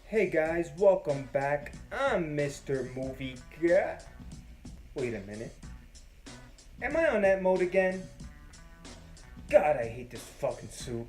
Hey guys, welcome back. I'm Mr. Movie Guy. Wait a minute. Am I on that mode again? God, I hate this fucking suit.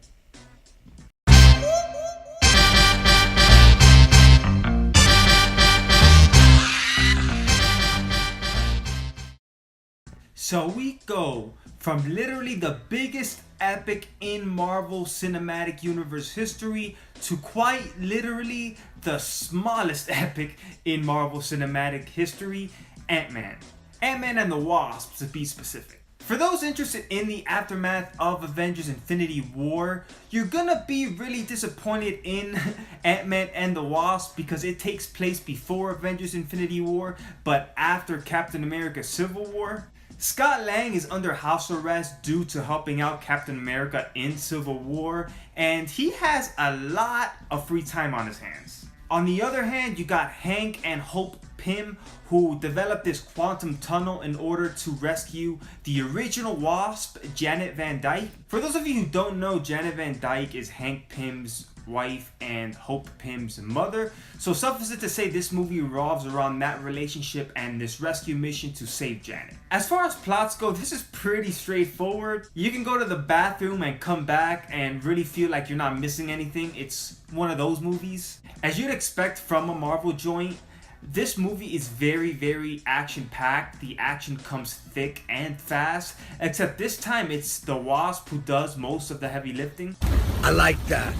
So we go from literally the biggest epic in Marvel Cinematic Universe history to quite literally the smallest epic in Marvel Cinematic history, Antman. Antman and the Wasp, to be specific. For those interested in the aftermath of Avengers Infinity War, you're gonna be really disappointed in Ant-Man and the Wasp because it takes place before Avengers Infinity War, but after Captain America Civil War. Scott Lang is under house arrest due to helping out Captain America in Civil War, and he has a lot of free time on his hands. On the other hand, you got Hank and Hope Pym, who developed this quantum tunnel in order to rescue the original Wasp, Janet Van Dyke. For those of you who don't know, Janet Van Dyke is Hank Pym's wife and Hope Pym's mother. So suffice it to say, this movie revolves around that relationship and this rescue mission to save Janet. As far as plots go, this is pretty straightforward. You can go to the bathroom and come back and really feel like you're not missing anything. It's one of those movies. As you'd expect from a Marvel joint, this movie is very action-packed. The action comes thick and fast, except this time it's the Wasp who does most of the heavy lifting. I like that.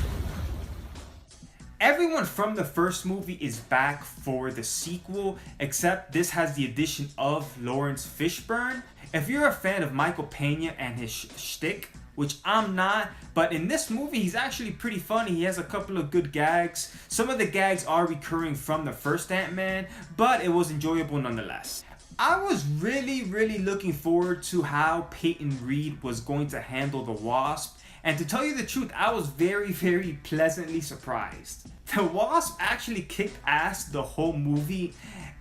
Everyone from the first movie is back for the sequel, except this has the addition of Lawrence Fishburne. If you're a fan of Michael Pena and his shtick, which I'm not, but in this movie he's actually pretty funny. He has a couple of good gags. Some of the gags are recurring from the first Ant-Man, but it was enjoyable nonetheless. I was really looking forward to how Peyton Reed was going to handle the Wasp. And to tell you the truth, I was very pleasantly surprised. The Wasp actually kicked ass the whole movie,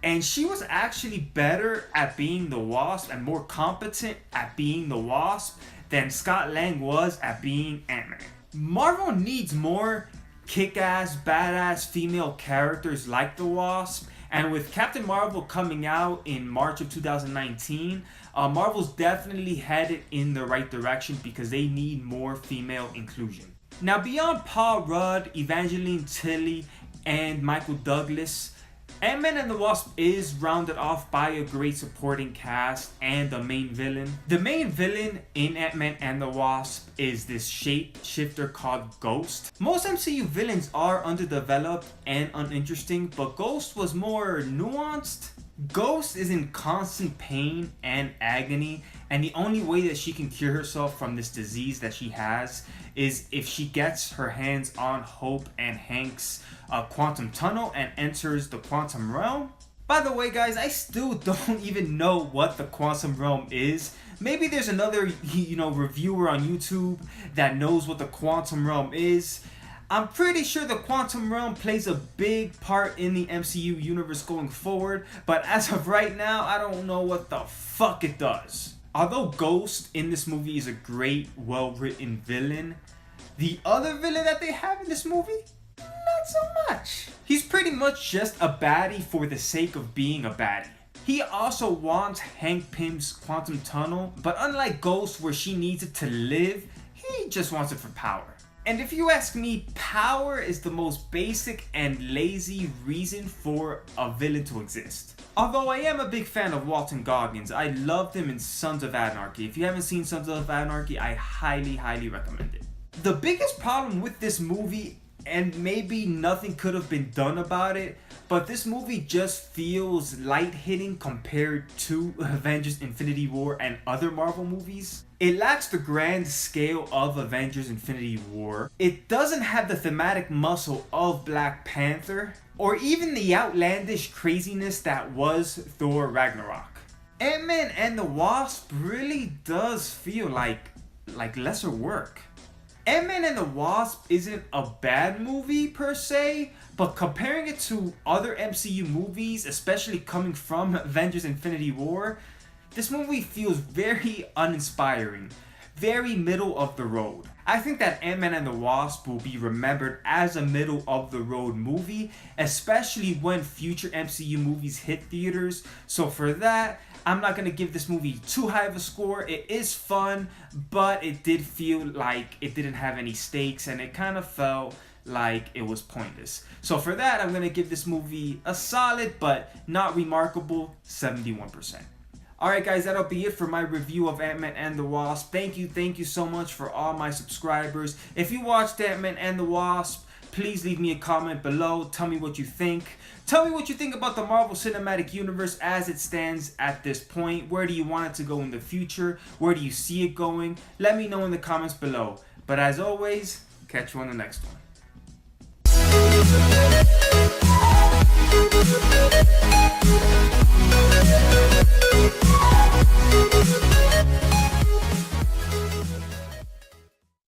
and she was actually better at being the Wasp and more competent at being the Wasp than Scott Lang was at being Ant-Man. Marvel needs more kick-ass, badass female characters like the Wasp, and with Captain Marvel coming out in March of 2019, Marvel's definitely headed in the right direction because they need more female inclusion. Now, beyond Paul Rudd, Evangeline Tilly, and Michael Douglas, Ant-Man and the Wasp is rounded off by a great supporting cast and the main villain. The main villain in Ant-Man and the Wasp is this shapeshifter called Ghost. Most MCU villains are underdeveloped and uninteresting, but Ghost was more nuanced. Ghost is in constant pain and agony, and the only way that she can cure herself from this disease that she has is if she gets her hands on Hope and Hank's quantum tunnel and enters the quantum realm. By the way, guys, I still don't even know what the quantum realm is. Maybe there's another, reviewer on YouTube that knows what the quantum realm is. I'm pretty sure the quantum realm plays a big part in the MCU universe going forward, but as of right now, I don't know what the fuck it does. Although Ghost in this movie is a great, well-written villain, the other villain that they have in this movie, not so much. He's pretty much just a baddie for the sake of being a baddie. He also wants Hank Pym's quantum tunnel, but unlike Ghost where she needs it to live, he just wants it for power. And if you ask me, power is the most basic and lazy reason for a villain to exist. Although I am a big fan of Walton Goggins, I loved him in Sons of Anarchy. If you haven't seen Sons of Anarchy, I highly recommend it. The biggest problem with this movie, and maybe nothing could have been done about it, but this movie just feels light-hitting compared to Avengers Infinity War and other Marvel movies. It lacks the grand scale of Avengers Infinity War. It doesn't have the thematic muscle of Black Panther, or even the outlandish craziness that was Thor Ragnarok. Ant-Man and the Wasp really does feel like lesser work. Ant-Man and the Wasp isn't a bad movie per se, but comparing it to other MCU movies, especially coming from Avengers Infinity War, this movie feels very uninspiring. very middle of the road. I think that Ant-Man and the Wasp will be remembered as a middle of the road movie, especially when future MCU movies hit theaters. So for that, I'm not gonna give this movie too high of a score. It is fun, but it did feel like it didn't have any stakes and it kind of felt like it was pointless. So for that, I'm gonna give this movie a solid but not remarkable 71%. Alright guys, that'll be it for my review of Ant-Man and the Wasp. Thank you so much for all my subscribers. If you watched Ant-Man and the Wasp, please leave me a comment below. Tell me what you think. Tell me what you think about the Marvel Cinematic Universe as it stands at this point. Where do you want it to go in the future? Where do you see it going? Let me know in the comments below. But as always, catch you on the next one.